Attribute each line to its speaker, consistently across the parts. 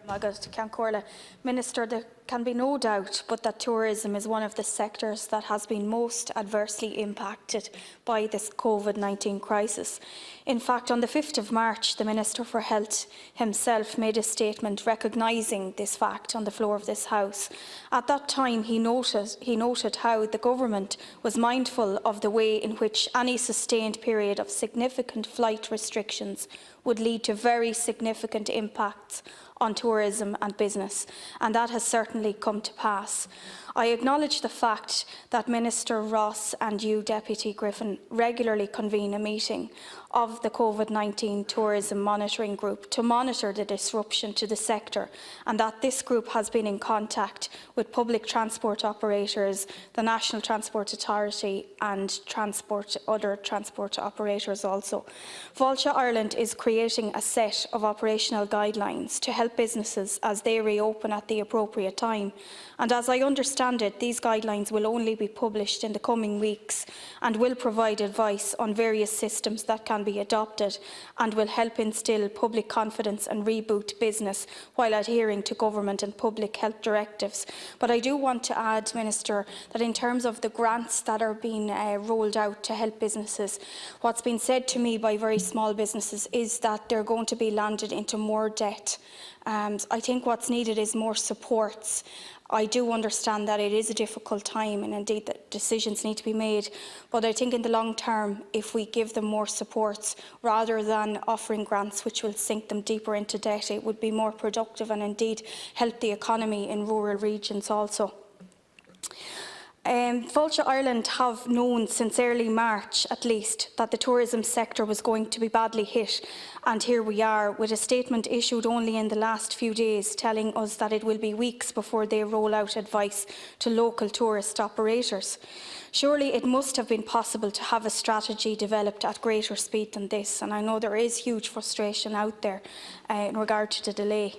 Speaker 1: Agat Ceann Minister, there can be no doubt but that tourism is one of the sectors that has been most adversely impacted by this COVID-19 crisis. In fact, on the 5th of March, the Minister for Health himself made a statement recognising this fact on the floor of this House. At that time, he noted how the Government was mindful of the way in which any sustained period of significant flight restrictions would lead to very significant impacts on tourism and business, and that has certainly come to pass. I acknowledge the fact that Minister Ross and you, Deputy Griffin, regularly convene a meeting of the COVID-19 Tourism Monitoring Group to monitor the disruption to the sector, and that this group has been in contact with public transport operators, the National Transport Authority and other transport operators also. VideoParliament Ireland is creating a set of operational guidelines to help businesses as they reopen at the appropriate time. And as I understand it, these guidelines will only be published in the coming weeks and will provide advice on various systems that can be adopted and will help instil public confidence and reboot business while adhering to government and public health directives. But I do want to add, Minister, that in terms of the grants that are being rolled out to help businesses, what's been said to me by very small businesses is that they're going to be landed into more debt. I think what's needed is more supports. I do understand that it is a difficult time and indeed that decisions need to be made, but I think in the long term, if we give them more supports rather than offering grants which will sink them deeper into debt, it would be more productive and indeed help the economy in rural regions also. VideoParliament Ireland have known since early March, at least, that the tourism sector was going to be badly hit, and here we are with a statement issued only in the last few days telling us that it will be weeks before they roll out advice to local tourist operators. Surely it must have been possible to have a strategy developed at greater speed than this, and I know there is huge frustration out there in regard to the delay.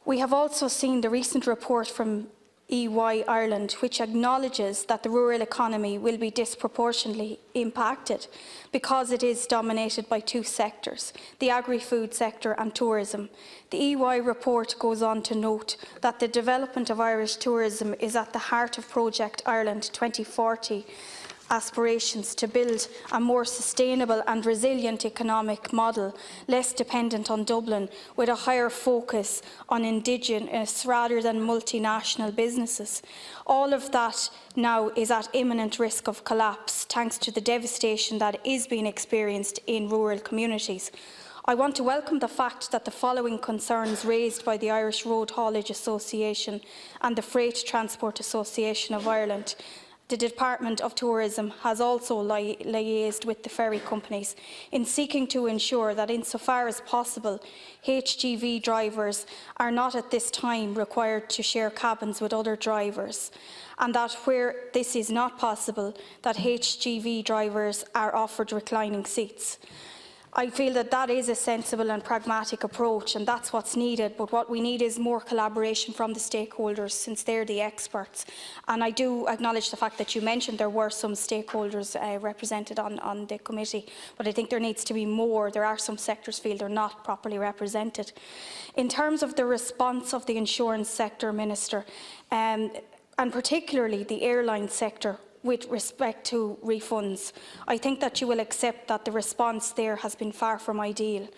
Speaker 1: We have also seen the recent report from EY Ireland, which acknowledges that the rural economy will be disproportionately impacted because it is dominated by two sectors, the agri-food sector and tourism. The EY report goes on to note that the development of Irish tourism is at the heart of Project Ireland 2040 aspirations to build a more sustainable and resilient economic model, less dependent on Dublin, with a higher focus on indigenous rather than multinational businesses. All of that now is at imminent risk of collapse thanks to the devastation that is being experienced in rural communities. I want to welcome the fact that the following concerns raised by the Irish Road Haulage Association and the Freight Transport Association of Ireland. The Department of Tourism has also liaised with the ferry companies in seeking to ensure that, insofar as possible, HGV drivers are not at this time required to share cabins with other drivers, and that where this is not possible, that HGV drivers are offered reclining seats. I feel that that is a sensible and pragmatic approach, and that's what's needed, but what we need is more collaboration from the stakeholders, since they're the experts. And I do acknowledge the fact that you mentioned there were some stakeholders represented on the committee, but I think there needs to be more. There are some sectors feel they're not properly represented. In terms of the response of the insurance sector, Minister, and particularly the airline sector, with respect to refunds, I think that you will accept that the response there has been far from ideal.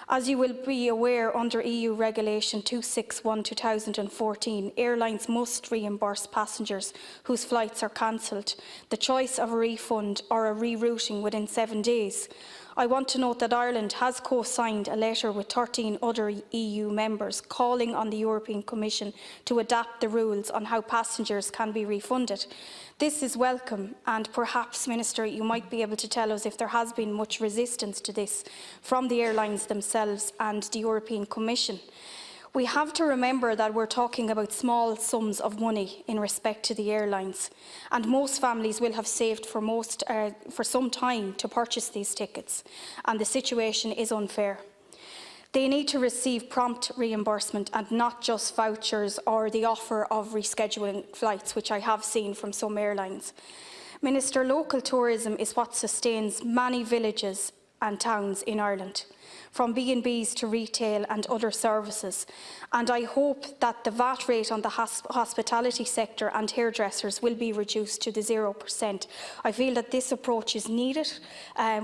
Speaker 1: As you will be aware, under EU Regulation 261/2014, airlines must reimburse passengers whose flights are cancelled the choice of a refund or a rerouting within 7 days. I want to note that Ireland has co-signed a letter with 13 other EU members calling on the European Commission to adapt the rules on how passengers can be refunded. This is welcome, and perhaps, Minister, you might be able to tell us if there has been much resistance to this from the airlines themselves and the European Commission. We have to remember that we're talking about small sums of money in respect to the airlines, and most families will have saved for some time to purchase these tickets, and the situation is unfair. They need to receive prompt reimbursement and not just vouchers or the offer of rescheduling flights, which I have seen from some airlines. Minister, local tourism is what sustains many villages and towns in Ireland. from B&Bs to retail and other services. And I hope that the VAT rate on the hospitality sector and hairdressers will be reduced to the 0%. I feel that this approach is needed.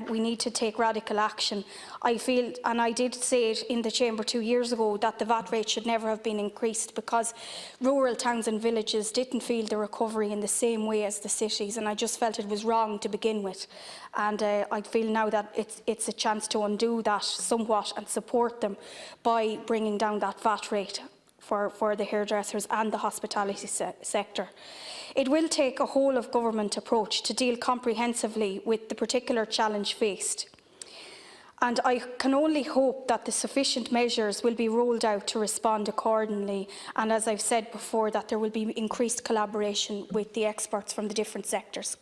Speaker 1: We need to take radical action. I feel, and I did say it in the Chamber 2 years ago, that the VAT rate should never have been increased because rural towns and villages didn't feel the recovery in the same way as the cities, and I just felt it was wrong to begin with. And I feel now that it's a chance to undo that somewhat and support them by bringing down that VAT rate for the hairdressers and the hospitality sector. It will take a whole-of-government approach to deal comprehensively with the particular challenge faced. And I can only hope that the sufficient measures will be rolled out to respond accordingly, and as I've said before, that there will be increased collaboration with the experts from the different sectors.